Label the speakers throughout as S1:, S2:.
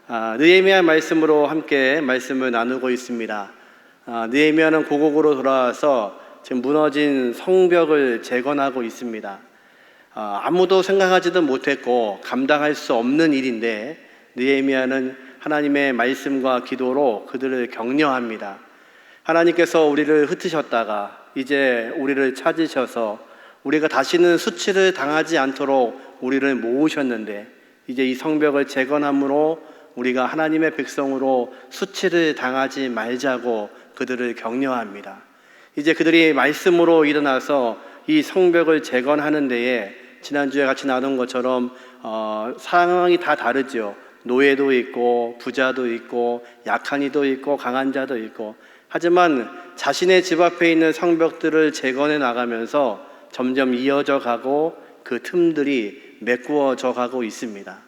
S1: 느헤미야 말씀으로 함께 말씀을 나누고 있습니다. 느헤미야는 고국으로 돌아와서 지금 무너진 성벽을 재건하고 있습니다. 아무도 생각하지도 못했고 감당할 수 없는 일인데 느헤미야는 하나님의 말씀과 기도로 그들을 격려합니다. 하나님께서 우리를 흩으셨다가 이제 우리를 찾으셔서 우리가 다시는 수치를 당하지 않도록 우리를 모으셨는데 이제 이 성벽을 재건함으로 우리가 하나님의 백성으로 수치를 당하지 말자고 그들을 격려합니다. 이제 그들이 말씀으로 일어나서 이 성벽을 재건하는 데에 지난주에 같이 나눈 것처럼 상황이 다 다르죠. 노예도 있고 부자도 있고 약한 이도 있고 강한 자도 있고, 하지만 자신의 집 앞에 있는 성벽들을 재건해 나가면서 점점 이어져 가고 그 틈들이 메꾸어져 가고 있습니다.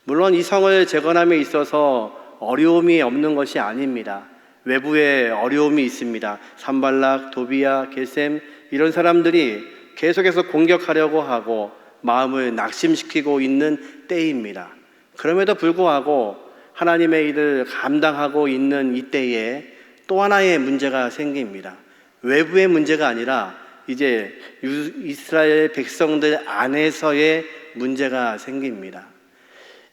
S1: 물론 이 성을 재건함에 있어서 어려움이 없는 것이 아닙니다. 외부에 어려움이 있습니다. 산발락, 도비야, 게셈 이런 사람들이 계속해서 공격하려고 하고 마음을 낙심시키고 있는 때입니다. 그럼에도 불구하고 하나님의 일을 감당하고 있는 이때에 또 하나의 문제가 생깁니다. 외부의 문제가 아니라 이제 이스라엘 백성들 안에서의 문제가 생깁니다.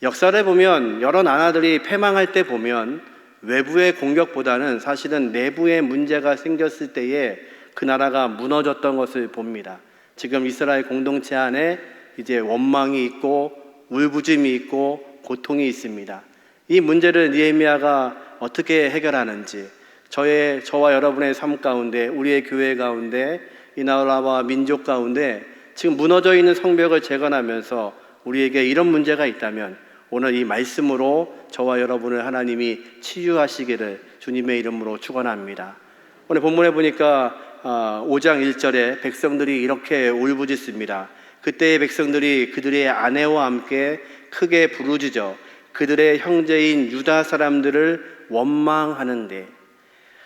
S1: 역사를 보면 여러 나라들이 패망할 때 보면 외부의 공격보다는 사실은 내부의 문제가 생겼을 때에 그 나라가 무너졌던 것을 봅니다. 지금 이스라엘 공동체 안에 이제 원망이 있고 울부짖음이 있고 고통이 있습니다. 이 문제를 느헤미야가 어떻게 해결하는지, 저와 여러분의 삶 가운데, 우리의 교회 가운데, 이 나라와 민족 가운데 지금 무너져 있는 성벽을 재건하면서 우리에게 이런 문제가 있다면 오늘 이 말씀으로 저와 여러분을 하나님이 치유하시기를 주님의 이름으로 축원합니다. 오늘 본문에 보니까 5장 1절에 백성들이 이렇게 울부짖습니다. 그때의 백성들이 그들의 아내와 함께 크게 부르짖어 그들의 형제인 유다 사람들을 원망하는데,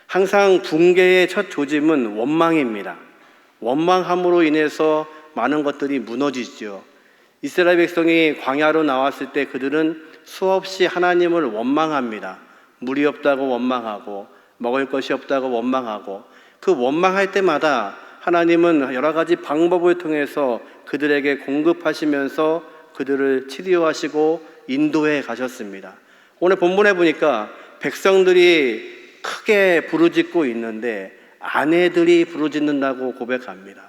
S1: 항상 붕괴의 첫 조짐은 원망입니다. 원망함으로 인해서 많은 것들이 무너지죠. 이스라엘 백성이 광야로 나왔을 때 그들은 수없이 하나님을 원망합니다. 물이 없다고 원망하고 먹을 것이 없다고 원망하고, 그 원망할 때마다 하나님은 여러 가지 방법을 통해서 그들에게 공급하시면서 그들을 치료하시고 인도해 가셨습니다. 오늘 본문에 보니까 백성들이 크게 부르짖고 있는데 아내들이 부르짖는다고 고백합니다.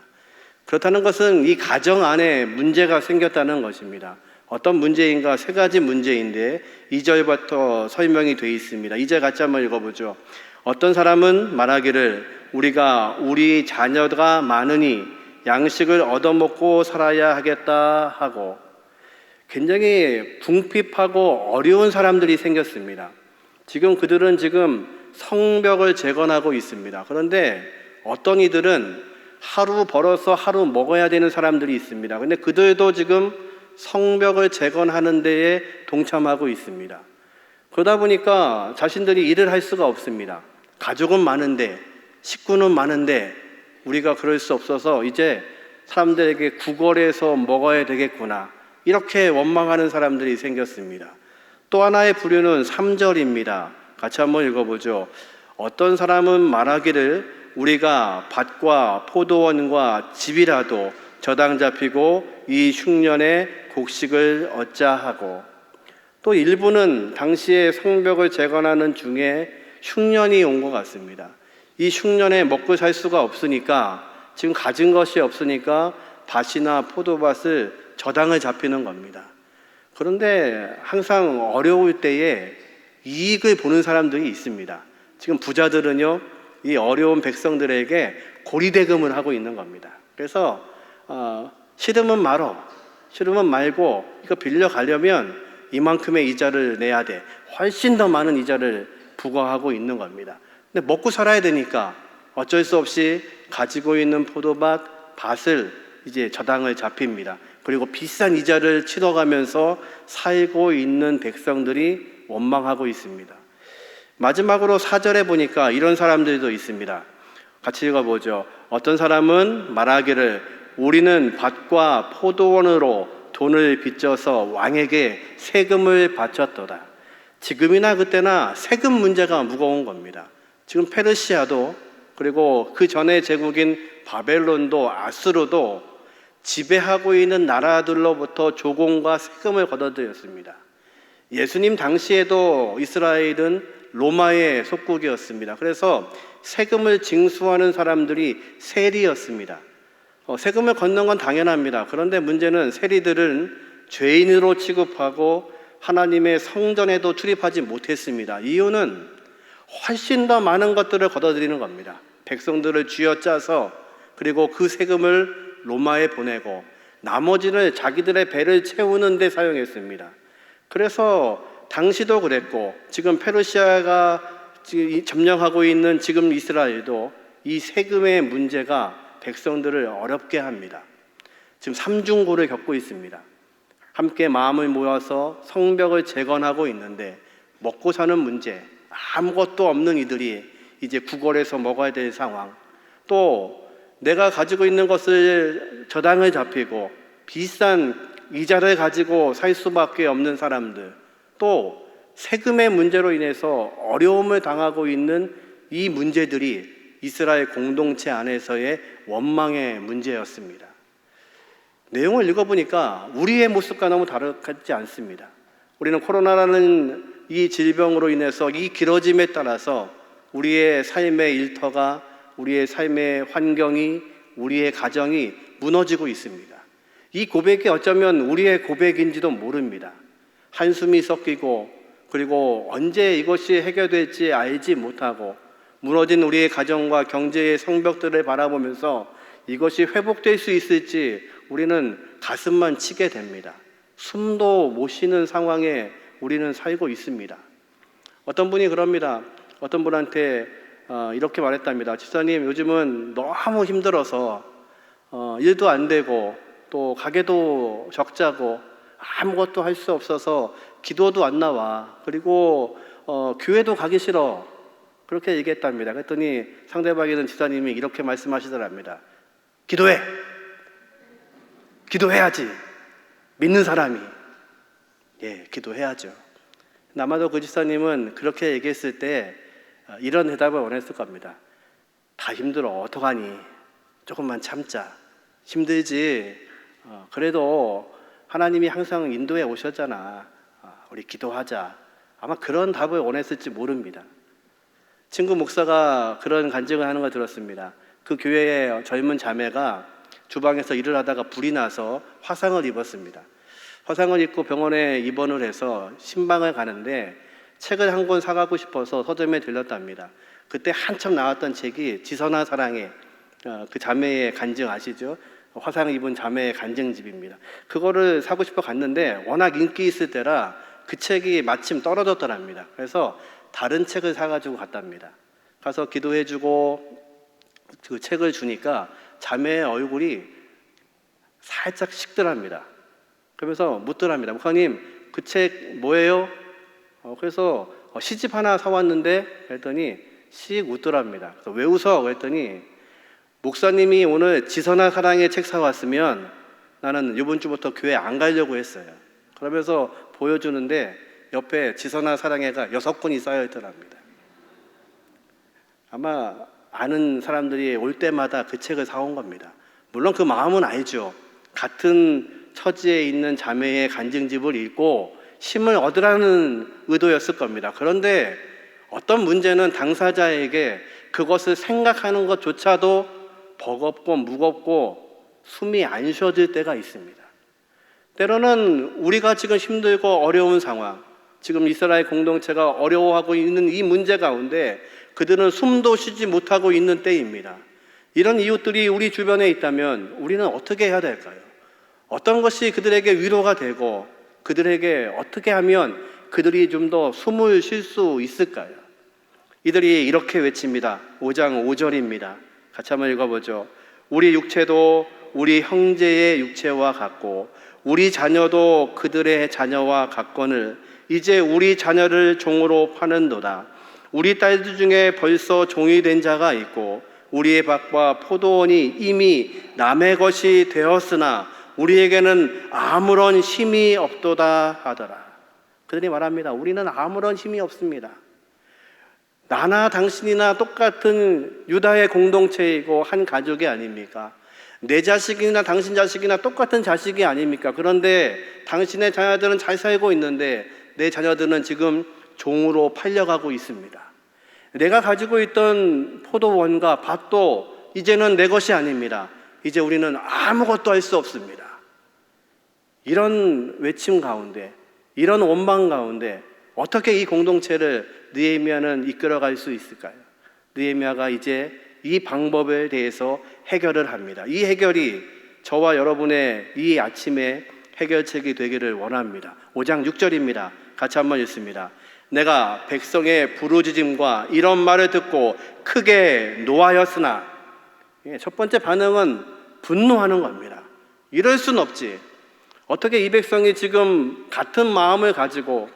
S1: 그렇다는 것은 이 가정 안에 문제가 생겼다는 것입니다. 어떤 문제인가? 세 가지 문제인데 2절부터 설명이 되어 있습니다. 2절 같이 한번 읽어보죠. 어떤 사람은 말하기를 우리 자녀가 많으니 양식을 얻어먹고 살아야 하겠다 하고, 굉장히 궁핍하고 어려운 사람들이 생겼습니다. 그들은 지금 성벽을 재건하고 있습니다. 그런데 어떤 이들은 하루 벌어서 하루 먹어야 되는 사람들이 있습니다. 근데 그들도 지금 성벽을 재건하는 데에 동참하고 있습니다. 그러다 보니까 자신들이 일을 할 수가 없습니다. 가족은 많은데, 식구는 많은데 우리가 그럴 수 없어서 이제 사람들에게 구걸해서 먹어야 되겠구나, 이렇게 원망하는 사람들이 생겼습니다. 또 하나의 부류는 3절입니다. 같이 한번 읽어보죠. 어떤 사람은 말하기를 우리가 밭과 포도원과 집이라도 저당 잡히고 이 흉년에 곡식을 얻자 하고, 또 일부는 당시에 성벽을 재건하는 중에 흉년이 온 것 같습니다. 이 흉년에 먹고 살 수가 없으니까, 지금 가진 것이 없으니까 밭이나 포도밭을 저당을 잡히는 겁니다. 그런데 항상 어려울 때에 이익을 보는 사람들이 있습니다. 지금 부자들은요, 이 어려운 백성들에게 고리대금을 하고 있는 겁니다. 그래서 싫으면 말고 이거 빌려가려면 이만큼의 이자를 내야 돼, 훨씬 더 많은 이자를 부과하고 있는 겁니다. 근데 먹고 살아야 되니까 어쩔 수 없이 가지고 있는 밭을 이제 저당을 잡힙니다. 그리고 비싼 이자를 치러가면서 살고 있는 백성들이 원망하고 있습니다. 마지막으로 4절에 보니까 이런 사람들도 있습니다. 같이 읽어보죠. 어떤 사람은 말하기를 우리는 밭과 포도원으로 돈을 빚져서 왕에게 세금을 바쳤도다. 지금이나 그때나 세금 문제가 무거운 겁니다. 지금 페르시아도 그리고 그 전에 제국인 바벨론도 아수르도 지배하고 있는 나라들로부터 조공과 세금을 걷어들였습니다. 예수님 당시에도 이스라엘은 로마의 속국이었습니다. 그래서 세금을 징수하는 사람들이 세리였습니다. 세금을 걷는 건 당연합니다. 그런데 문제는 세리들은 죄인으로 취급하고 하나님의 성전에도 출입하지 못했습니다. 이유는 훨씬 더 많은 것들을 걷어들이는 겁니다. 백성들을 쥐어짜서 그리고 그 세금을 로마에 보내고 나머지를 자기들의 배를 채우는 데 사용했습니다. 그래서 당시도 그랬고 지금 페르시아가 점령하고 있는 지금 이스라엘도 이 세금의 문제가 백성들을 어렵게 합니다. 지금 삼중고를 겪고 있습니다. 함께 마음을 모아서 성벽을 재건하고 있는데 먹고 사는 문제, 아무것도 없는 이들이 이제 구걸해서 먹어야 될 상황, 또 내가 가지고 있는 것을 저당을 잡히고 비싼 이자를 가지고 살 수밖에 없는 사람들, 또 세금의 문제로 인해서 어려움을 당하고 있는 이 문제들이 이스라엘 공동체 안에서의 원망의 문제였습니다. 내용을 읽어보니까 우리의 모습과 너무 다르지 않습니다. 우리는 코로나라는 이 질병으로 인해서 이 길어짐에 따라서 우리의 삶의 일터가, 우리의 삶의 환경이, 우리의 가정이 무너지고 있습니다. 이 고백이 어쩌면 우리의 고백인지도 모릅니다. 한숨이 섞이고 그리고 언제 이것이 해결될지 알지 못하고 무너진 우리의 가정과 경제의 성벽들을 바라보면서 이것이 회복될 수 있을지 우리는 가슴만 치게 됩니다. 숨도 못 쉬는 상황에 우리는 살고 있습니다. 어떤 분이 그럽니다. 어떤 분한테 이렇게 말했답니다. 집사님, 요즘은 너무 힘들어서 일도 안 되고 또 가게도 적자고 아무것도 할 수 없어서 기도도 안 나와. 그리고 교회도 가기 싫어. 그렇게 얘기했답니다. 그랬더니 상대방에는 집사님이 이렇게 말씀하시더랍니다. 기도해! 기도해야지! 믿는 사람이. 예, 기도해야죠. 아마도 그 집사님은 그렇게 얘기했을 때 이런 대답을 원했을 겁니다. 다 힘들어. 어떡하니? 조금만 참자. 힘들지. 그래도 하나님이 항상 인도해 오셨잖아. 우리 기도하자. 아마 그런 답을 원했을지 모릅니다. 친구 목사가 그런 간증을 하는 걸 들었습니다. 그 교회의 젊은 자매가 주방에서 일을 하다가 불이 나서 화상을 입었습니다. 화상을 입고 병원에 입원을 해서 신방을 가는데 책을 한 권 사가고 싶어서 서점에 들렀답니다. 그때 한참 나왔던 책이 지선아 사랑해, 그 자매의 간증 아시죠? 화상 입은 자매의 간증집입니다. 그거를 사고 싶어 갔는데 워낙 인기 있을 때라 그 책이 마침 떨어졌더랍니다. 그래서 다른 책을 사가지고 갔답니다. 가서 기도해주고 그 책을 주니까 자매의 얼굴이 살짝 식더랍니다. 그러면서 묻더랍니다. 목사님, 그 책 뭐예요? 그래서 시집 하나 사왔는데 그랬더니 씩 웃더랍니다. 그래서 왜 웃어? 그랬더니 목사님이 오늘 지선아 사랑의 책 사왔으면 나는 이번 주부터 교회 안 가려고 했어요. 그러면서 보여주는데 옆에 지선아 사랑해가 6권이 쌓여있더랍니다. 아마 아는 사람들이 올 때마다 그 책을 사온 겁니다. 물론 그 마음은 알죠. 같은 처지에 있는 자매의 간증집을 읽고 힘을 얻으라는 의도였을 겁니다. 그런데 어떤 문제는 당사자에게 그것을 생각하는 것조차도 버겁고 무겁고 숨이 안 쉬어질 때가 있습니다. 때로는 우리가 지금 힘들고 어려운 상황, 지금 이스라엘 공동체가 어려워하고 있는 이 문제 가운데 그들은 숨도 쉬지 못하고 있는 때입니다. 이런 이웃들이 우리 주변에 있다면 우리는 어떻게 해야 될까요? 어떤 것이 그들에게 위로가 되고 그들에게 어떻게 하면 그들이 좀 더 숨을 쉴 수 있을까요? 이들이 이렇게 외칩니다. 5장 5절입니다. 같이 한번 읽어보죠. 우리 육체도 우리 형제의 육체와 같고 우리 자녀도 그들의 자녀와 같거늘 이제 우리 자녀를 종으로 파는도다. 우리 딸들 중에 벌써 종이 된 자가 있고 우리의 밭과 포도원이 이미 남의 것이 되었으나 우리에게는 아무런 힘이 없도다 하더라. 그들이 말합니다. 우리는 아무런 힘이 없습니다. 나나 당신이나 똑같은 유다의 공동체이고 한 가족이 아닙니까? 내 자식이나 당신 자식이나 똑같은 자식이 아닙니까? 그런데 당신의 자녀들은 잘 살고 있는데 내 자녀들은 지금 종으로 팔려가고 있습니다. 내가 가지고 있던 포도원과 밭도 이제는 내 것이 아닙니다. 이제 우리는 아무것도 할 수 없습니다. 이런 외침 가운데, 이런 원망 가운데 어떻게 이 공동체를 느헤미야는 이끌어갈 수 있을까요? 느헤미야가 이제 이 방법에 대해서 해결을 합니다. 이 해결이 저와 여러분의 이 아침에 해결책이 되기를 원합니다. 5장 6절입니다. 같이 한번 읽습니다. 내가 백성의 부르짖음과 이런 말을 듣고 크게 노하였으나, 첫 번째 반응은 분노하는 겁니다. 이럴 순 없지. 어떻게 이 백성이 지금 같은 마음을 가지고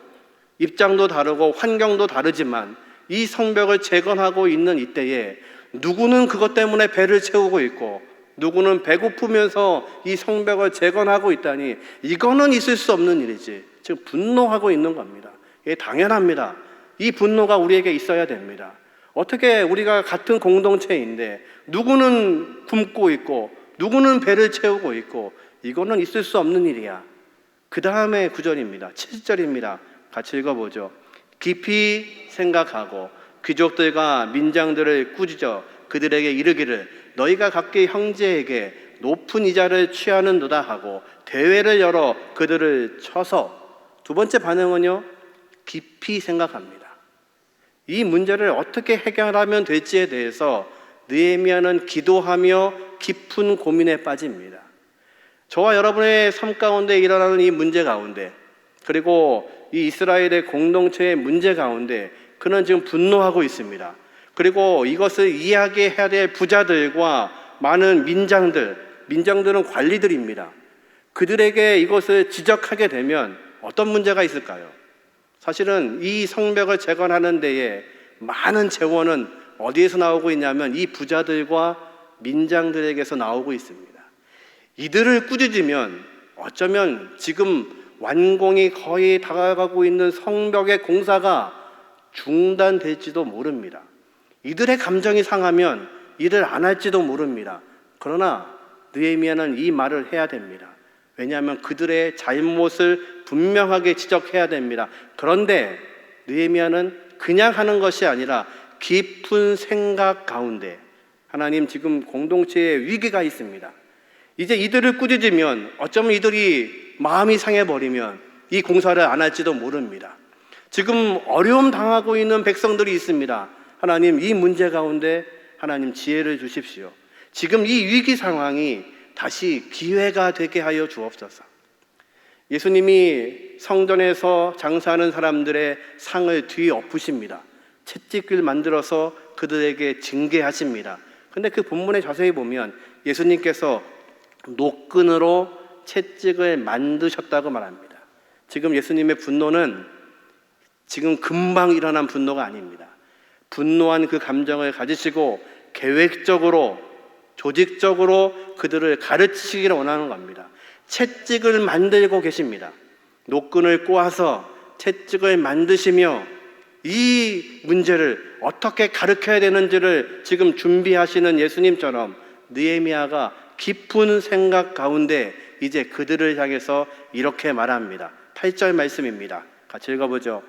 S1: 입장도 다르고 환경도 다르지만 이 성벽을 재건하고 있는 이때에 누구는 그것 때문에 배를 채우고 있고 누구는 배고프면서 이 성벽을 재건하고 있다니, 이거는 있을 수 없는 일이지. 지금 분노하고 있는 겁니다. 이게 당연합니다. 이 분노가 우리에게 있어야 됩니다. 어떻게 우리가 같은 공동체인데 누구는 굶고 있고 누구는 배를 채우고 있고, 이거는 있을 수 없는 일이야. 그 다음에 9절입니다. 7절입니다. 같이 읽어보죠. 깊이 생각하고 귀족들과 민장들을 꾸짖어 그들에게 이르기를 너희가 각기 형제에게 높은 이자를 취하는도다 하고 대회를 열어 그들을 쳐서. 두 번째 반응은요, 깊이 생각합니다. 이 문제를 어떻게 해결하면 될지에 대해서 느헤미야는 기도하며 깊은 고민에 빠집니다. 저와 여러분의 삶 가운데 일어나는 이 문제 가운데, 그리고 이 이스라엘의 공동체의 문제 가운데 그는 지금 분노하고 있습니다. 그리고 이것을 이야기해야 될 부자들과 많은 민장들은 관리들입니다. 그들에게 이것을 지적하게 되면 어떤 문제가 있을까요? 사실은 이 성벽을 재건하는 데에 많은 재원은 어디에서 나오고 있냐면 이 부자들과 민장들에게서 나오고 있습니다. 이들을 꾸짖으면 어쩌면 지금 완공이 거의 다가가고 있는 성벽의 공사가 중단될지도 모릅니다. 이들의 감정이 상하면 일을 안 할지도 모릅니다. 그러나 느헤미야는 이 말을 해야 됩니다. 왜냐하면 그들의 잘못을 분명하게 지적해야 됩니다. 그런데 느헤미야는 그냥 하는 것이 아니라 깊은 생각 가운데, 하나님 지금 공동체에 위기가 있습니다. 이제 이들을 꾸짖으면 어쩌면 이들이 마음이 상해버리면 이 공사를 안 할지도 모릅니다. 지금 어려움 당하고 있는 백성들이 있습니다. 하나님 이 문제 가운데 하나님 지혜를 주십시오. 지금 이 위기 상황이 다시 기회가 되게 하여 주옵소서. 예수님이 성전에서 장사하는 사람들의 상을 뒤엎으십니다. 채찍을 만들어서 그들에게 징계하십니다. 근데 그 본문에 자세히 보면 예수님께서 노끈으로 채찍을 만드셨다고 말합니다. 지금 예수님의 분노는 지금 금방 일어난 분노가 아닙니다. 분노한 그 감정을 가지시고 계획적으로, 조직적으로 그들을 가르치기를 원하는 겁니다. 채찍을 만들고 계십니다. 노끈을 꼬아서 채찍을 만드시며 이 문제를 어떻게 가르쳐야 되는지를 지금 준비하시는 예수님처럼 느헤미야가 깊은 생각 가운데 이제 그들을 향해서 이렇게 말합니다. 8절 말씀입니다. 같이 읽어보죠.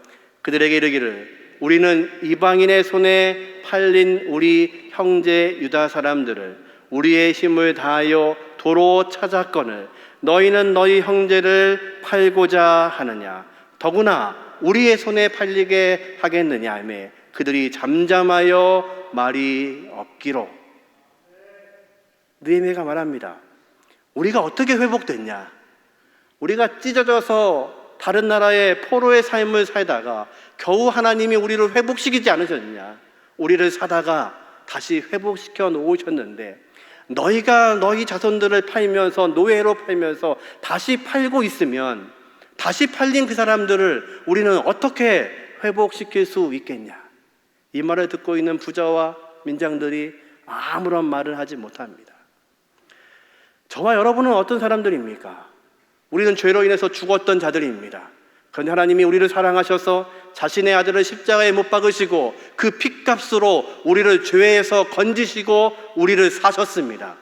S1: 그들에게 이르기를 우리는 이방인의 손에 팔린 우리 형제 유다 사람들을 우리의 힘을 다하여 도로 찾았거늘 너희는 너희 형제를 팔고자 하느냐? 더구나 우리의 손에 팔리게 하겠느냐 하매 그들이 잠잠하여 말이 없기로. 느헤미야가 말합니다. 우리가 어떻게 회복됐냐? 우리가 찢어져서 다른 나라의 포로의 삶을 살다가 겨우 하나님이 우리를 회복시키지 않으셨느냐? 우리를 사다가 다시 회복시켜 놓으셨는데 너희가 너희 자손들을 팔면서 노예로 팔면서 다시 팔고 있으면 다시 팔린 그 사람들을 우리는 어떻게 회복시킬 수 있겠냐? 이 말을 듣고 있는 부자와 민장들이 아무런 말을 하지 못합니다. 저와 여러분은 어떤 사람들입니까? 우리는 죄로 인해서 죽었던 자들입니다. 그런데 하나님이 우리를 사랑하셔서 자신의 아들을 십자가에 못 박으시고 그 핏값으로 우리를 죄에서 건지시고 우리를 사셨습니다.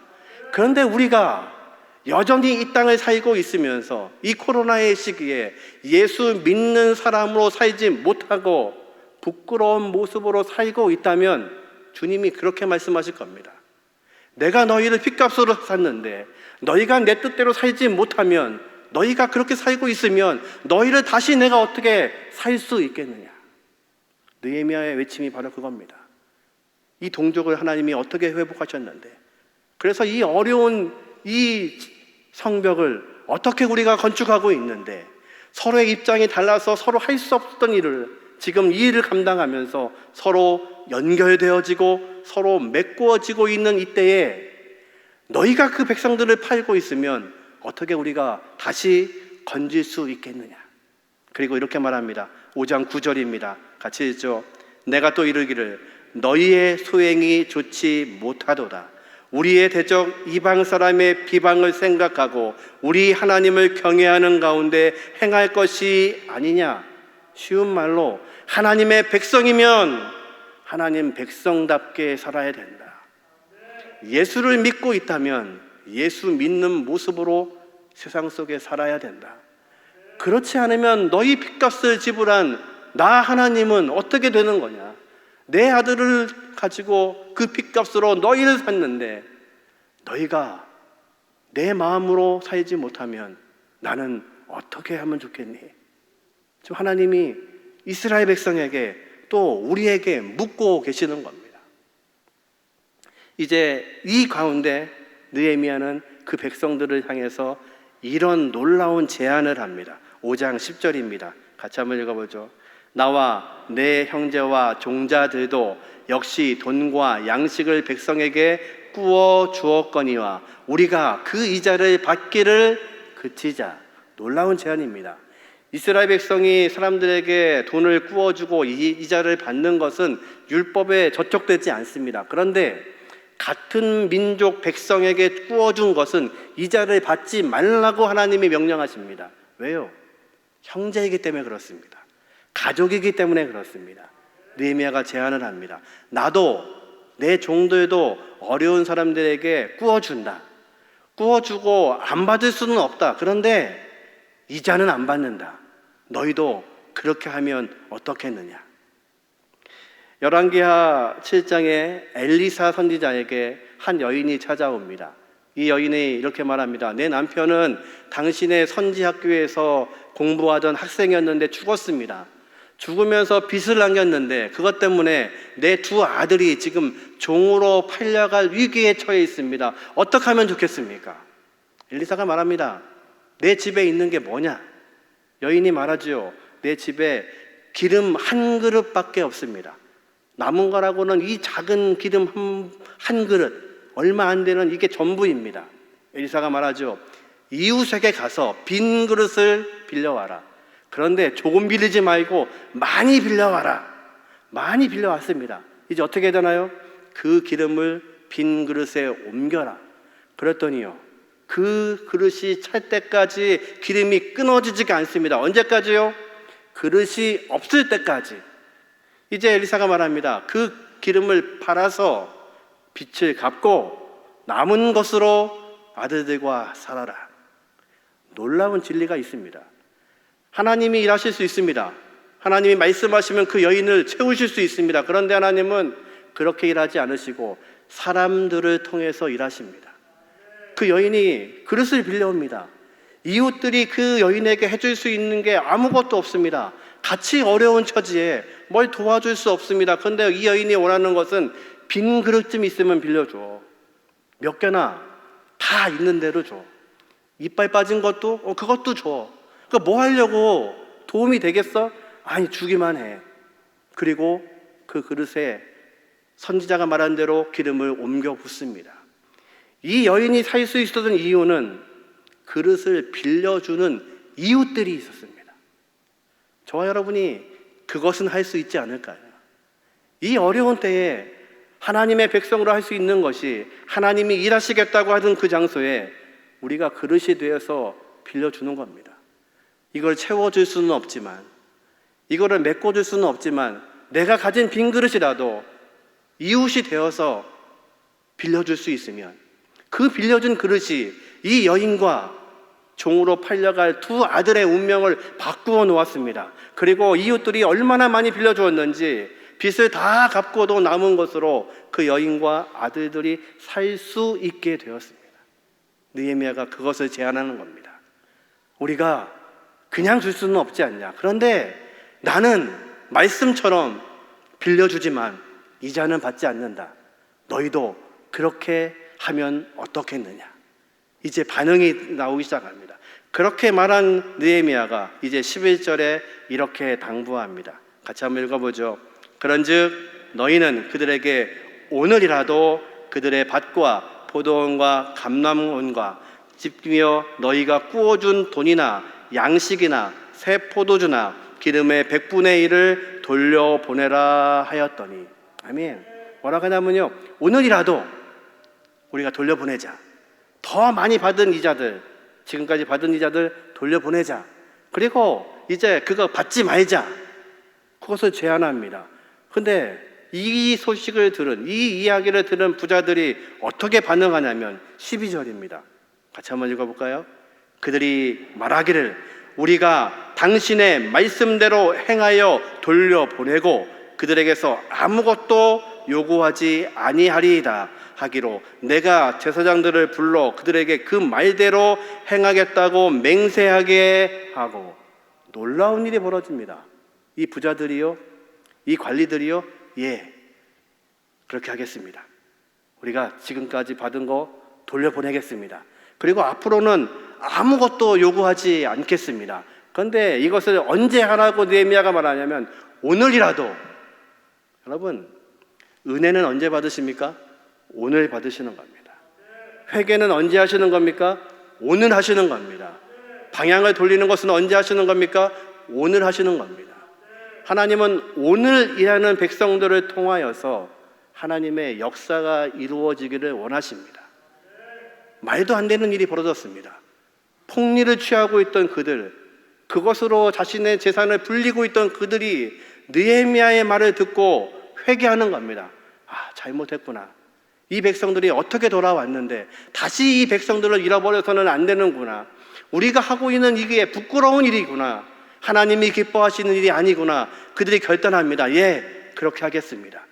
S1: 그런데 우리가 여전히 이 땅을 살고 있으면서 이 코로나의 시기에 예수 믿는 사람으로 살지 못하고 부끄러운 모습으로 살고 있다면 주님이 그렇게 말씀하실 겁니다. 내가 너희를 핏값으로 샀는데 너희가 내 뜻대로 살지 못하면, 너희가 그렇게 살고 있으면 너희를 다시 내가 어떻게 살 수 있겠느냐. 느헤미야의 외침이 바로 그겁니다. 이 동족을 하나님이 어떻게 회복하셨는데, 그래서 이 어려운 이 성벽을 어떻게 우리가 건축하고 있는데, 서로의 입장이 달라서 서로 할 수 없었던 일을 지금 이 일을 감당하면서 서로 연결되어지고 서로 메꾸어지고 있는 이때에 너희가 그 백성들을 팔고 있으면 어떻게 우리가 다시 건질 수 있겠느냐. 그리고 이렇게 말합니다. 5장 9절입니다. 같이 읽죠. 내가 또 이르기를 너희의 소행이 좋지 못하도다. 우리의 대적 이방 사람의 비방을 생각하고 우리 하나님을 경외하는 가운데 행할 것이 아니냐. 쉬운 말로 하나님의 백성이면 하나님 백성답게 살아야 된다. 예수를 믿고 있다면 예수 믿는 모습으로 세상 속에 살아야 된다. 그렇지 않으면 너희 핏값을 지불한 나 하나님은 어떻게 되는 거냐. 내 아들을 가지고 그 핏값으로 너희를 샀는데 너희가 내 마음으로 살지 못하면 나는 어떻게 하면 좋겠니? 지금 하나님이 이스라엘 백성에게 또 우리에게 묻고 계시는 겁니다. 이제 이 가운데 느헤미야는 그 백성들을 향해서 이런 놀라운 제안을 합니다. 5장 10절입니다. 같이 한번 읽어보죠. 나와 내 형제와 종자들도 역시 돈과 양식을 백성에게 꾸어 주었거니와 우리가 그 이자를 받기를 그치자. 놀라운 제안입니다. 이스라엘 백성이 사람들에게 돈을 꾸어주고 이자를 받는 것은 율법에 저촉되지 않습니다. 그런데 같은 민족 백성에게 꾸어준 것은 이자를 받지 말라고 하나님이 명령하십니다. 왜요? 형제이기 때문에 그렇습니다. 가족이기 때문에 그렇습니다. 느헤미야가 제안을 합니다. 나도 내 종들도 어려운 사람들에게 꾸어준다. 꾸어주고 안 받을 수는 없다. 그런데 이자는 안 받는다. 너희도 그렇게 하면 어떻겠느냐. 열왕기하 7장에 엘리사 선지자에게 한 여인이 찾아옵니다. 이 여인이 이렇게 말합니다. 내 남편은 당신의 선지학교에서 공부하던 학생이었는데 죽었습니다. 죽으면서 빚을 남겼는데 그것 때문에 내 두 아들이 지금 종으로 팔려갈 위기에 처해 있습니다. 어떻게 하면 좋겠습니까? 엘리사가 말합니다. 내 집에 있는 게 뭐냐? 여인이 말하지요. 내 집에 기름 한 그릇밖에 없습니다. 남은 거라고는 이 작은 기름 한 그릇, 얼마 안 되는 이게 전부입니다. 엘리사가 말하죠. 이웃에게 가서 빈 그릇을 빌려와라. 그런데 조금 빌리지 말고 많이 빌려와라. 많이 빌려왔습니다. 이제 어떻게 해야 되나요? 그 기름을 빈 그릇에 옮겨라. 그랬더니요, 그 그릇이 찰 때까지 기름이 끊어지지가 않습니다. 언제까지요? 그릇이 없을 때까지. 이제 엘리사가 말합니다. 그 기름을 팔아서 빚을 갚고 남은 것으로 아들들과 살아라. 놀라운 진리가 있습니다. 하나님이 일하실 수 있습니다. 하나님이 말씀하시면 그 여인을 채우실 수 있습니다. 그런데 하나님은 그렇게 일하지 않으시고 사람들을 통해서 일하십니다. 그 여인이 그릇을 빌려옵니다. 이웃들이 그 여인에게 해줄 수 있는 게 아무것도 없습니다. 같이 어려운 처지에 뭘 도와줄 수 없습니다. 그런데 이 여인이 원하는 것은 빈 그릇 좀 있으면 빌려줘. 몇 개나 다 있는 대로 줘. 이빨 빠진 것도 그것도 줘. 그러니까 뭐 하려고? 도움이 되겠어? 아니, 주기만 해. 그리고 그 그릇에 선지자가 말한 대로 기름을 옮겨 붓습니다. 이 여인이 살 수 있었던 이유는 그릇을 빌려주는 이웃들이 있었습니다. 저와 여러분이 그것은 할 수 있지 않을까요? 이 어려운 때에 하나님의 백성으로 할 수 있는 것이 하나님이 일하시겠다고 하던 그 장소에 우리가 그릇이 되어서 빌려주는 겁니다. 이걸 채워줄 수는 없지만, 이거를 메꿔줄 수는 없지만 내가 가진 빈 그릇이라도 이웃이 되어서 빌려줄 수 있으면 그 빌려준 그릇이 이 여인과 종으로 팔려갈 두 아들의 운명을 바꾸어 놓았습니다. 그리고 이웃들이 얼마나 많이 빌려주었는지 빚을 다 갚고도 남은 것으로 그 여인과 아들들이 살 수 있게 되었습니다. 느헤미야가 그것을 제안하는 겁니다. 우리가 그냥 줄 수는 없지 않냐. 그런데 나는 말씀처럼 빌려주지만 이자는 받지 않는다. 너희도 그렇게 하면 어떻겠느냐. 이제 반응이 나오기 시작합니다. 그렇게 말한 느헤미야가 이제 11절에 이렇게 당부합니다. 같이 한번 읽어보죠. 그런즉 너희는 그들에게 오늘이라도 그들의 밭과 포도원과 감람원과 집이며 너희가 구워준 돈이나 양식이나 새 포도주나 기름의 100분의 1을 돌려보내라 하였더니, 아멘. 뭐라고 하냐면요, 오늘이라도 우리가 돌려보내자. 더 많이 받은 이자들, 지금까지 받은 이자들 돌려보내자. 그리고 이제 그거 받지 말자. 그것을 제안합니다. 근데 이 소식을 들은, 이 이야기를 들은 부자들이 어떻게 반응하냐면 12절입니다. 같이 한번 읽어볼까요? 그들이 말하기를 우리가 당신의 말씀대로 행하여 돌려보내고 그들에게서 아무것도 요구하지 아니하리이다 하기로 내가 제사장들을 불러 그들에게 그 말대로 행하겠다고 맹세하게 하고. 놀라운 일이 벌어집니다. 이 부자들이요, 이 관리들이요, 예, 그렇게 하겠습니다. 우리가 지금까지 받은 거 돌려보내겠습니다. 그리고 앞으로는 아무것도 요구하지 않겠습니다. 그런데 이것을 언제 하라고 느헤미야가 말하냐면 오늘이라도. 여러분, 은혜는 언제 받으십니까? 오늘 받으시는 겁니다. 회개는 언제 하시는 겁니까? 오늘 하시는 겁니다. 방향을 돌리는 것은 언제 하시는 겁니까? 오늘 하시는 겁니다. 하나님은 오늘 일하는 백성들을 통하여서 하나님의 역사가 이루어지기를 원하십니다. 말도 안 되는 일이 벌어졌습니다. 폭리를 취하고 있던 그들, 그것으로 자신의 재산을 불리고 있던 그들이 느헤미야의 말을 듣고 회개하는 겁니다. 아, 잘못했구나. 이 백성들이 어떻게 돌아왔는데 다시 이 백성들을 잃어버려서는 안 되는구나. 우리가 하고 있는 이게 부끄러운 일이구나. 하나님이 기뻐하시는 일이 아니구나. 그들이 결단합니다. 예, 그렇게 하겠습니다.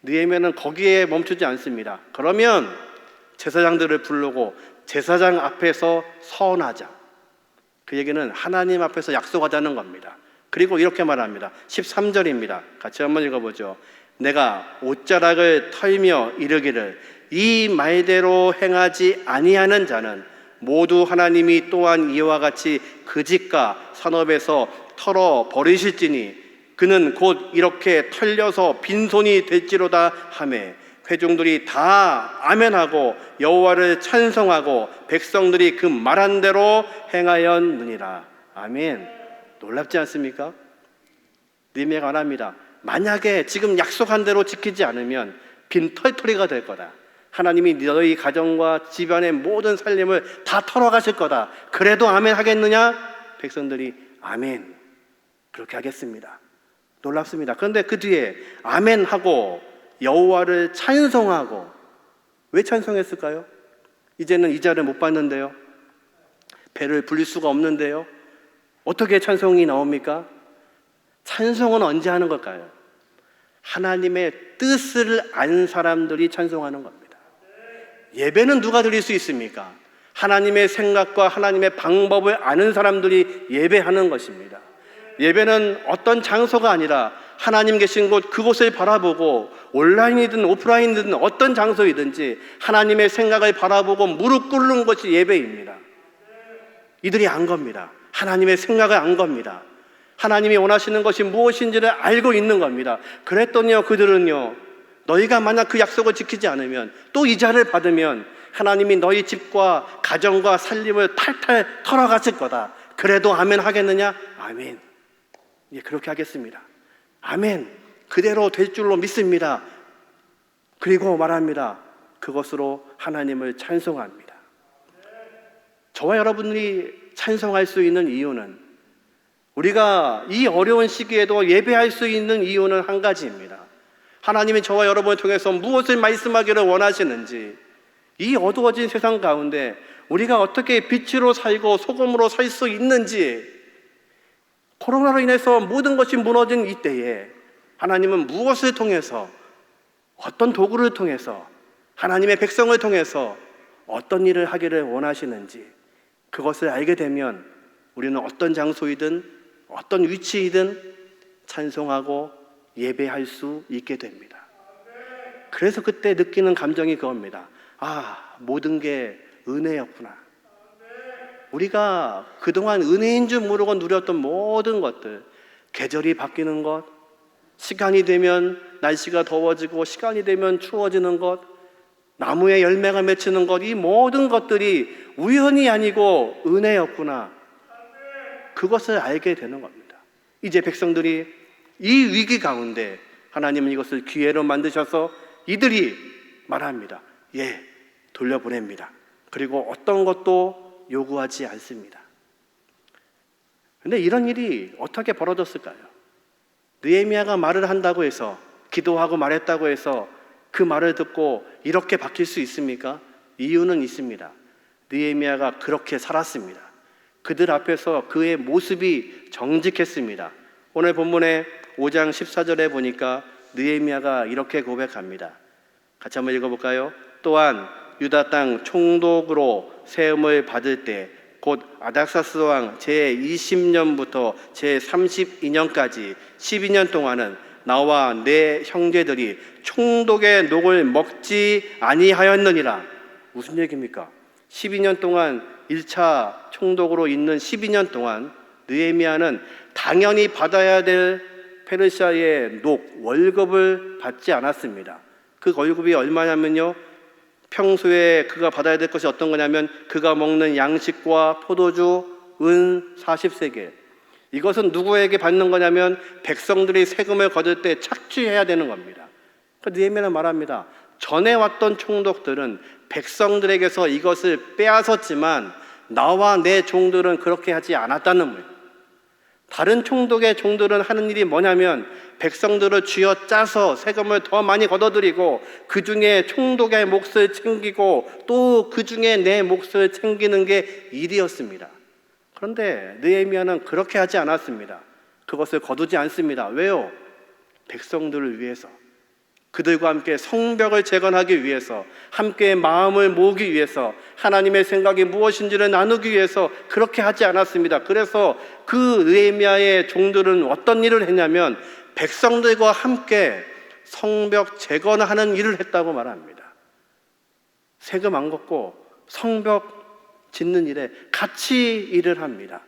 S1: 느헤미야는 거기에 멈추지 않습니다. 그러면 제사장들을 부르고 제사장 앞에서 서원하자. 그 얘기는 하나님 앞에서 약속하자는 겁니다. 그리고 이렇게 말합니다. 13절입니다. 같이 한번 읽어보죠. 내가 옷자락을 털며 이르기를 이 말대로 행하지 아니하는 자는 모두 하나님이 또한 이와 같이 그 집과 산업에서 털어 버리실지니 그는 곧 이렇게 털려서 빈손이 될지로다 하매 회중들이 다 아멘하고 여호와를 찬송하고 백성들이 그 말한 대로 행하였느니라. 아멘. 놀랍지 않습니까? 느헤미야가 말합니다. 만약에 지금 약속한 대로 지키지 않으면 빈털터리가 될 거다. 하나님이 너희 가정과 집안의 모든 살림을 다 털어가실 거다. 그래도 아멘 하겠느냐? 백성들이 아멘, 그렇게 하겠습니다. 놀랍습니다. 그런데 그 뒤에 아멘 하고 여호와를 찬송하고. 왜 찬송했을까요? 이제는 이자를 못 받는데요, 배를 불릴 수가 없는데요, 어떻게 찬송이 나옵니까? 찬송은 언제 하는 걸까요? 하나님의 뜻을 안 사람들이 찬송하는 겁니다. 예배는 누가 드릴 수 있습니까? 하나님의 생각과 하나님의 방법을 아는 사람들이 예배하는 것입니다. 예배는 어떤 장소가 아니라 하나님 계신 곳, 그곳을 바라보고 온라인이든 오프라인이든 어떤 장소이든지 하나님의 생각을 바라보고 무릎 꿇는 것이 예배입니다. 이들이 안 겁니다. 하나님의 생각을 안 겁니다. 하나님이 원하시는 것이 무엇인지를 알고 있는 겁니다. 그랬더니요, 그들은요, 너희가 만약 그 약속을 지키지 않으면 또 이자를 받으면 하나님이 너희 집과 가정과 살림을 탈탈 털어갔을 거다. 그래도 아멘 하겠느냐? 아멘. 예, 그렇게 하겠습니다. 아멘. 그대로 될 줄로 믿습니다. 그리고 말합니다. 그것으로 하나님을 찬송합니다. 저와 여러분들이 찬송할 수 있는 이유는 우리가 이 어려운 시기에도 예배할 수 있는 이유는 한 가지입니다. 하나님이 저와 여러분을 통해서 무엇을 말씀하기를 원하시는지, 이 어두워진 세상 가운데 우리가 어떻게 빛으로 살고 소금으로 살 수 있는지, 코로나로 인해서 모든 것이 무너진 이때에 하나님은 무엇을 통해서, 어떤 도구를 통해서, 하나님의 백성을 통해서 어떤 일을 하기를 원하시는지, 그것을 알게 되면 우리는 어떤 장소이든 어떤 위치이든 찬송하고 예배할 수 있게 됩니다. 그래서 그때 느끼는 감정이 그겁니다. 아, 모든 게 은혜였구나. 우리가 그동안 은혜인 줄 모르고 누렸던 모든 것들, 계절이 바뀌는 것, 시간이 되면 날씨가 더워지고 시간이 되면 추워지는 것, 나무에 열매가 맺히는 것, 이 모든 것들이 우연이 아니고 은혜였구나. 그것을 알게 되는 겁니다. 이제 백성들이 이 위기 가운데 하나님은 이것을 기회로 만드셔서 이들이 말합니다. 예, 돌려보냅니다. 그리고 어떤 것도 요구하지 않습니다. 그런데 이런 일이 어떻게 벌어졌을까요? 느헤미야가 말을 한다고 해서, 기도하고 말했다고 해서 그 말을 듣고 이렇게 바뀔 수 있습니까? 이유는 있습니다. 느헤미야가 그렇게 살았습니다. 그들 앞에서 그의 모습이 정직했습니다. 오늘 본문의 5장 14절에 보니까 느헤미야가 이렇게 고백합니다. 같이 한번 읽어볼까요? 또한 유다 땅 총독으로 세움을 받을 때 곧 아닥사스 왕 제20년부터 제32년까지 12년 동안은 나와 내 형제들이 총독의 녹을 먹지 아니하였느니라. 무슨 얘기입니까? 12년 동안 1차 총독으로 있는 12년 동안 느헤미야는 당연히 받아야 될 페르시아의 녹, 월급을 받지 않았습니다. 그 월급이 얼마냐면요, 평소에 그가 받아야 될 것이 어떤 거냐면 그가 먹는 양식과 포도주, 은 40세겔. 이것은 누구에게 받는 거냐면 백성들이 세금을 거둘 때 착취해야 되는 겁니다. 그러니까 느헤미야는 말합니다. 전에 왔던 총독들은 백성들에게서 이것을 빼앗았지만 나와 내 종들은 그렇게 하지 않았다는 거예요. 다른 총독의 종들은 하는 일이 뭐냐면 백성들을 쥐어짜서 세금을 더 많이 걷어들이고 그 중에 총독의 몫을 챙기고 또 그 중에 내 몫을 챙기는 게 일이었습니다. 그런데 느헤미야는 그렇게 하지 않았습니다. 그것을 거두지 않습니다. 왜요? 백성들을 위해서, 그들과 함께 성벽을 재건하기 위해서, 함께 마음을 모으기 위해서, 하나님의 생각이 무엇인지를 나누기 위해서 그렇게 하지 않았습니다. 그래서 그 느헤미야의 종들은 어떤 일을 했냐면 백성들과 함께 성벽 재건하는 일을 했다고 말합니다. 세금 안 걷고 성벽 짓는 일에 같이 일을 합니다.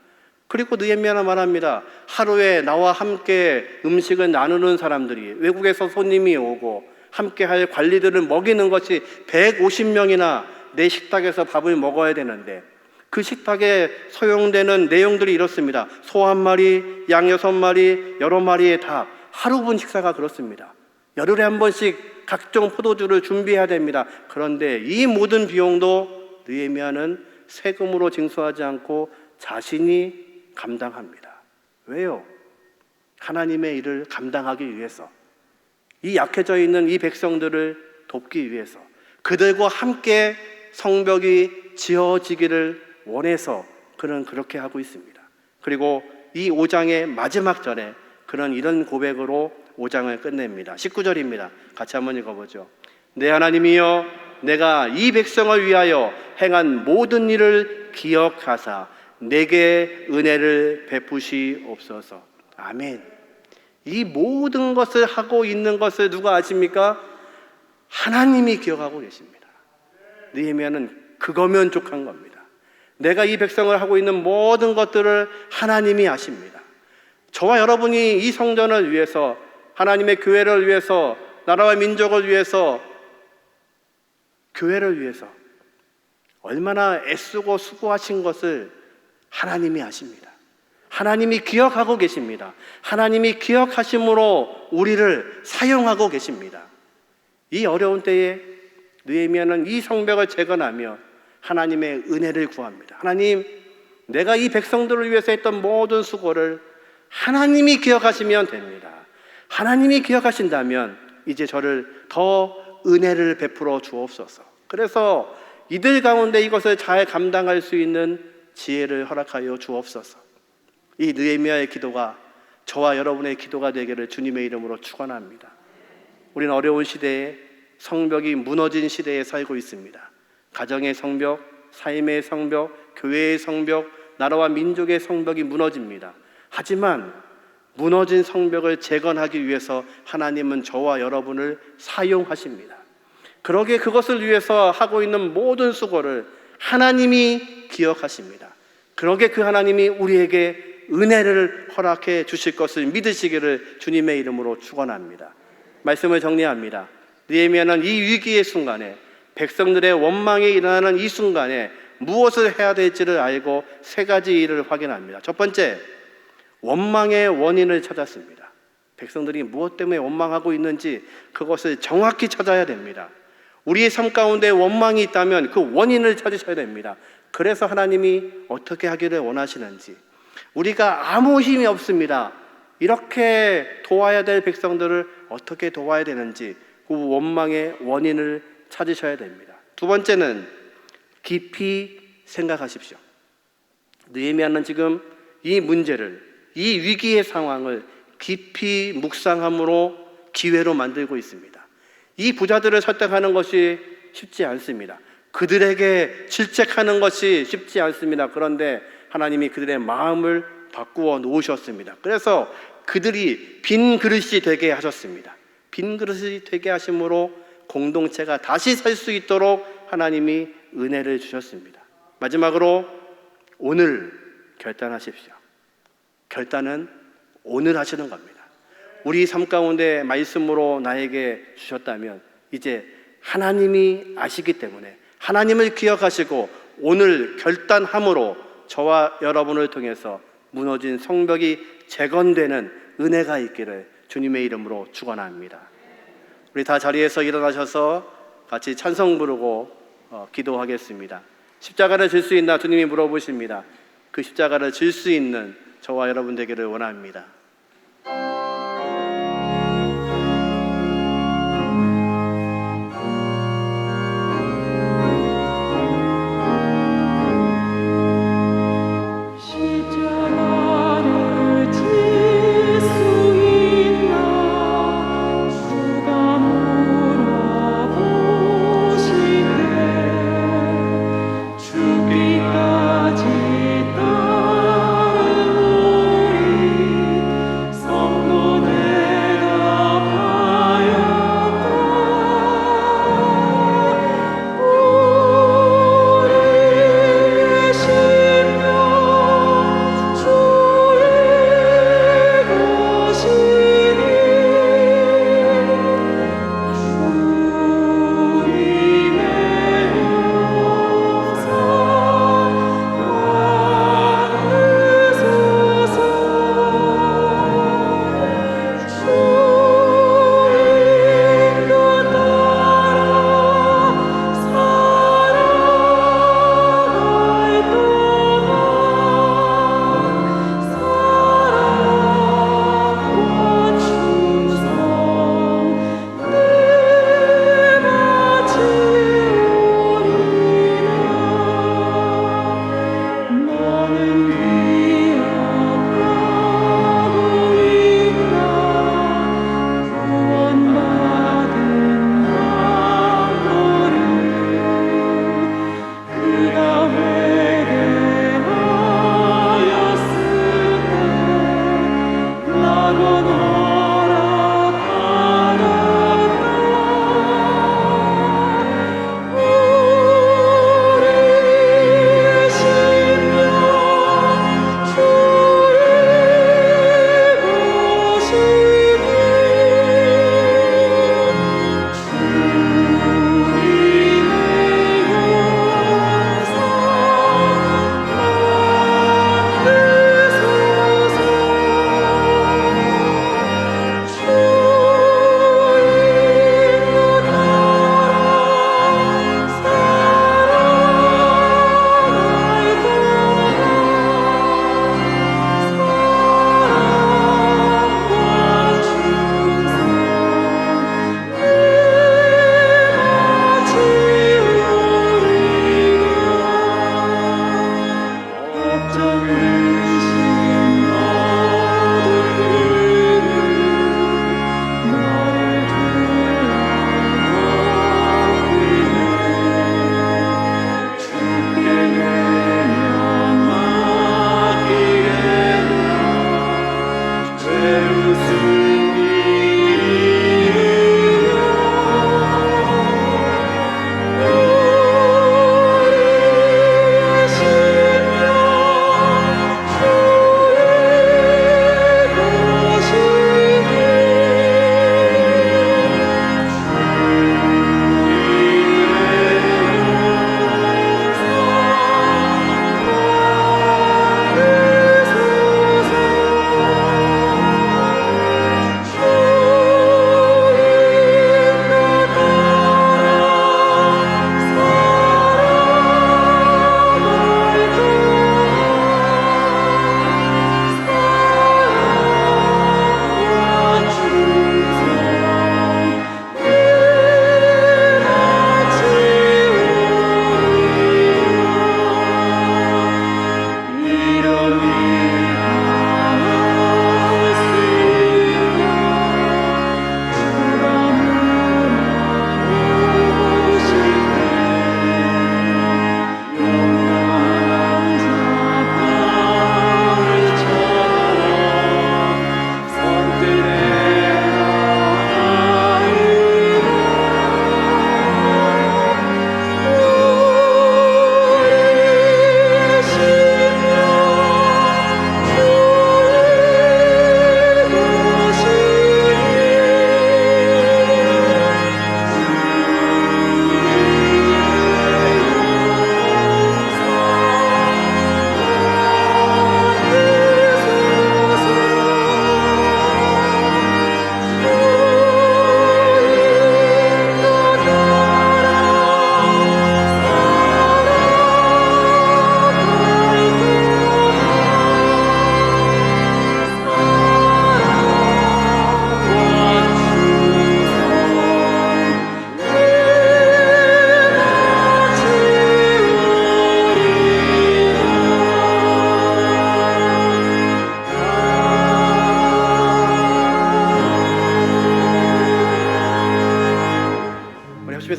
S1: 그리고 느헤미야는 말합니다. 하루에 나와 함께 음식을 나누는 사람들이, 외국에서 손님이 오고 함께 할 관리들을 먹이는 것이 150명이나 내 식탁에서 밥을 먹어야 되는데 그 식탁에 소용되는 내용들이 이렇습니다. 소 1마리, 양 6마리, 여러 마리의 닭, 하루분 식사가 그렇습니다. 열흘에 한 번씩 각종 포도주를 준비해야 됩니다. 그런데 이 모든 비용도 느헤미야는 세금으로 징수하지 않고 자신이 감당합니다. 왜요? 하나님의 일을 감당하기 위해서, 이 약해져 있는 이 백성들을 돕기 위해서, 그들과 함께 성벽이 지어지기를 원해서 그는 그렇게 하고 있습니다. 그리고 이 5장의 마지막 절에 그는 이런 고백으로 5장을 끝냅니다. 19절입니다. 같이 한번 읽어보죠. 내 하나님이여, 내가 이 백성을 위하여 행한 모든 일을 기억하사 내게 은혜를 베푸시옵소서. 아멘. 이 모든 것을 하고 있는 것을 누가 아십니까? 하나님이 기억하고 계십니다. 느헤미야는 그거면 족한 겁니다. 내가 이 백성을 하고 있는 모든 것들을 하나님이 아십니다. 저와 여러분이 이 성전을 위해서, 하나님의 교회를 위해서, 나라와 민족을 위해서, 교회를 위해서 얼마나 애쓰고 수고하신 것을 하나님이 아십니다. 하나님이 기억하고 계십니다. 하나님이 기억하심으로 우리를 사용하고 계십니다. 이 어려운 때에 느헤미야는 이 성벽을 재건하며 하나님의 은혜를 구합니다. 하나님, 내가 이 백성들을 위해서 했던 모든 수고를 하나님이 기억하시면 됩니다. 하나님이 기억하신다면 이제 저를 더 은혜를 베풀어 주옵소서. 그래서 이들 가운데 이것을 잘 감당할 수 있는 지혜를 허락하여 주옵소서. 이 느헤미야의 기도가 저와 여러분의 기도가 되기를 주님의 이름으로 축원합니다. 우리는 어려운 시대에 성벽이 무너진 시대에 살고 있습니다. 가정의 성벽, 삶의 성벽, 교회의 성벽, 나라와 민족의 성벽이 무너집니다. 하지만 무너진 성벽을 재건하기 위해서 하나님은 저와 여러분을 사용하십니다. 그러기에 그것을 위해서 하고 있는 모든 수고를 하나님이 기억하십니다. 그러기에 그 하나님이 우리에게 은혜를 허락해 주실 것을 믿으시기를 주님의 이름으로 축원합니다. 말씀을 정리합니다. 느헤미야는 이 위기의 순간에, 백성들의 원망이 일어나는 이 순간에 무엇을 해야 될지를 알고 세 가지 일을 확인합니다. 첫 번째, 원망의 원인을 찾았습니다. 백성들이 무엇 때문에 원망하고 있는지 그것을 정확히 찾아야 됩니다. 우리의 삶 가운데 원망이 있다면 그 원인을 찾으셔야 됩니다. 그래서 하나님이 어떻게 하기를 원하시는지, 우리가 아무 힘이 없습니다. 이렇게 도와야 될 백성들을 어떻게 도와야 되는지 그 원망의 원인을 찾으셔야 됩니다. 두 번째는 깊이 생각하십시오. 느헤미야는 지금 이 문제를, 이 위기의 상황을 깊이 묵상함으로 기회로 만들고 있습니다. 이 부자들을 설득하는 것이 쉽지 않습니다. 그들에게 질책하는 것이 쉽지 않습니다. 그런데 하나님이 그들의 마음을 바꾸어 놓으셨습니다. 그래서 그들이 빈 그릇이 되게 하셨습니다. 빈 그릇이 되게 하심으로 공동체가 다시 살 수 있도록 하나님이 은혜를 주셨습니다. 마지막으로 오늘 결단하십시오. 결단은 오늘 하시는 겁니다. 우리 삶 가운데 말씀으로 나에게 주셨다면 이제 하나님이 아시기 때문에 하나님을 기억하시고 오늘 결단함으로 저와 여러분을 통해서 무너진 성벽이 재건되는 은혜가 있기를 주님의 이름으로 축원합니다. 우리 다 자리에서 일어나셔서 같이 찬송 부르고 기도하겠습니다. 십자가를 질 수 있나 주님이 물어보십니다. 그 십자가를 질 수 있는 저와 여러분 되기를 원합니다.
S2: 주기까지 따르리 성도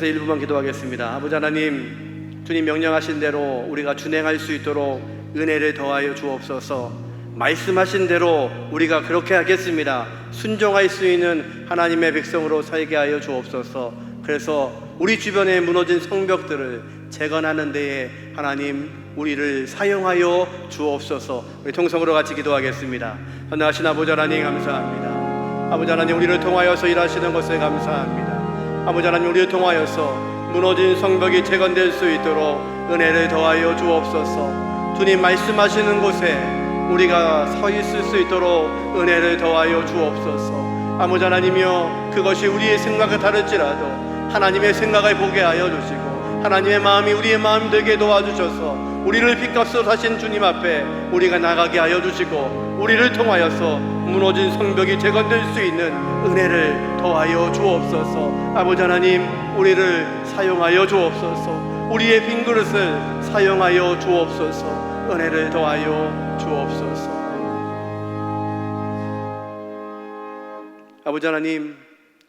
S1: 통해서 일부만 기도하겠습니다. 아버지 하나님, 주님 명령하신 대로 우리가 준행할 수 있도록 은혜를 더하여 주옵소서. 말씀하신 대로 우리가 그렇게 하겠습니다. 순종할 수 있는 하나님의 백성으로 살게 하여 주옵소서. 그래서 우리 주변에 무너진 성벽들을 재건하는 데에 하나님 우리를 사용하여 주옵소서. 우리 통성으로 같이 기도하겠습니다. 선하신 아버지 하나님 감사합니다. 아버지 하나님, 우리를 통하여서 일하시는 것에 감사합니다. 아버지 하나님, 우리를 통하여서 무너진 성벽이 재건될 수 있도록 은혜를 더하여 주옵소서. 주님 말씀하시는 곳에 우리가 서 있을 수 있도록 은혜를 더하여 주옵소서. 아버지 하나님이여, 그것이 우리의 생각과 다를지라도 하나님의 생각을 보게 하여 주시고 하나님의 마음이 우리의 마음 되게 도와주셔서 우리를 빚값으로 사신 주님 앞에 우리가 나가게 하여 주시고 우리를 통하여서 무너진 성벽이 재건될 수 있는 은혜를 더하여 주옵소서. 아버지 하나님, 우리를 사용하여 주옵소서. 우리의 빈 그릇을 사용하여 주옵소서. 은혜를 더하여 주옵소서. 아버지 하나님,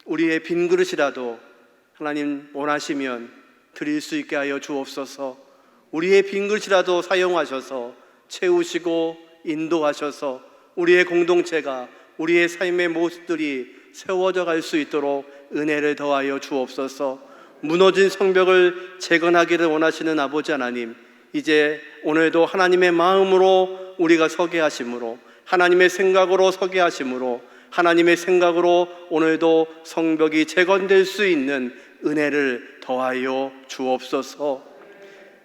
S1: 우리의 빈 그릇이라도 하나님 원하시면 드릴 수 있게 하여 주옵소서. 우리의 빈 그릇이라도 사용하셔서 채우시고 인도하셔서 우리의 공동체가, 우리의 삶의 모습들이 세워져 갈 수 있도록 은혜를 더하여 주옵소서. 무너진 성벽을 재건하기를 원하시는 아버지 하나님, 이제 오늘도 하나님의 마음으로 우리가 서게 하심으로, 하나님의 생각으로 서게 하심으로, 하나님의 생각으로 오늘도 성벽이 재건될 수 있는 은혜를 더하여 주옵소서.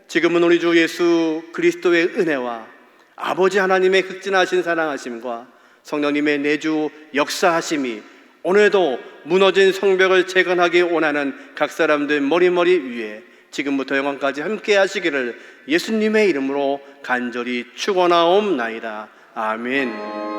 S1: 지금은 우리 주 예수 그리스도의 은혜와 아버지 하나님의 극진하신 사랑하심과 성령님의 내주 역사하심이 오늘도 무너진 성벽을 재건하기 원하는 각 사람들 머리머리 위에 지금부터 영원까지 함께 하시기를 예수님의 이름으로 간절히 축원하옵나이다. 아멘.